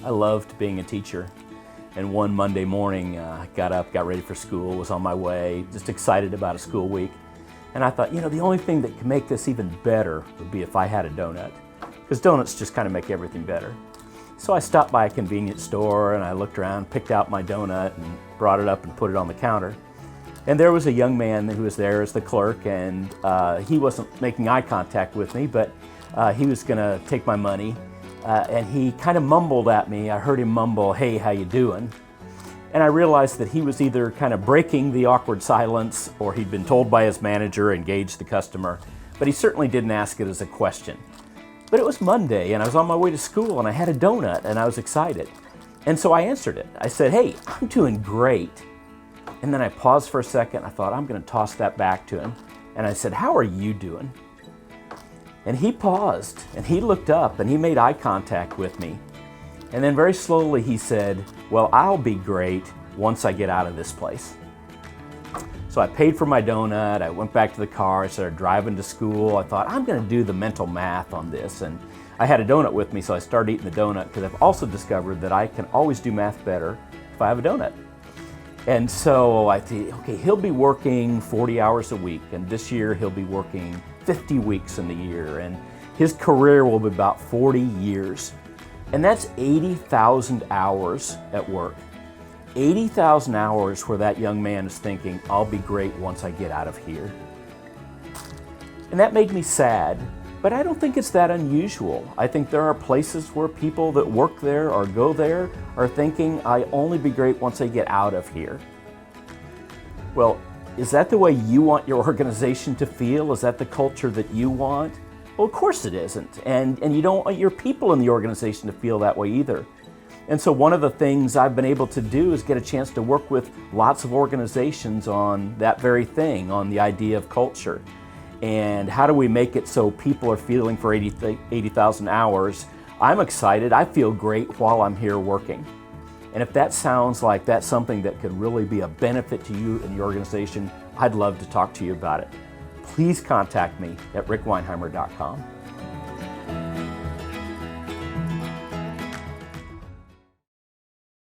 I loved being a teacher. And one Monday morning, I got up, got ready for school, was on my way, just excited about a school week. And I thought, the only thing that could make this even better would be if I had a donut, because donuts just kind of make everything better. So I stopped by a convenience store and I looked around, picked out my donut and brought it up and put it on the counter. And there was a young man who was there as the clerk, and he wasn't making eye contact with me, but he was gonna take my money. And he kind of mumbled at me. I heard him mumble, "Hey, how you doing?" And I realized that he was either kind of breaking the awkward silence or he'd been told by his manager, engage the customer, but he certainly didn't ask it as a question. But it was Monday and I was on my way to school and I had a donut and I was excited. And so I answered it. I said, "Hey, I'm doing great." And then I paused for a second. I thought, I'm gonna toss that back to him. And I said, "How are you doing?" And he paused and he looked up and he made eye contact with me. And then very slowly he said, "Well, I'll be great once I get out of this place." So I paid for my donut, I went back to the car, I started driving to school. I thought, I'm gonna do the mental math on this. And I had a donut with me, so I started eating the donut because I've also discovered that I can always do math better if I have a donut. And so I thought, okay, he'll be working 40 hours a week, and this year he'll be working 50 weeks in the year, and his career will be about 40 years. And that's 80,000 hours at work. 80,000 hours where that young man is thinking, I'll be great once I get out of here. And that made me sad, but I don't think it's that unusual. I think there are places where people that work there or go there are thinking, I'll only be great once I get out of here. Well, is that the way you want your organization to feel? Is that the culture that you want? Well, of course it isn't. And you don't want your people in the organization to feel that way either. And so one of the things I've been able to do is get a chance to work with lots of organizations on that very thing, on the idea of culture. And how do we make it so people are feeling for 80,000 hours, I'm excited, I feel great while I'm here working. And if that sounds like that's something that could really be a benefit to you and your organization, I'd love to talk to you about it. Please contact me at rickweinheimer.com.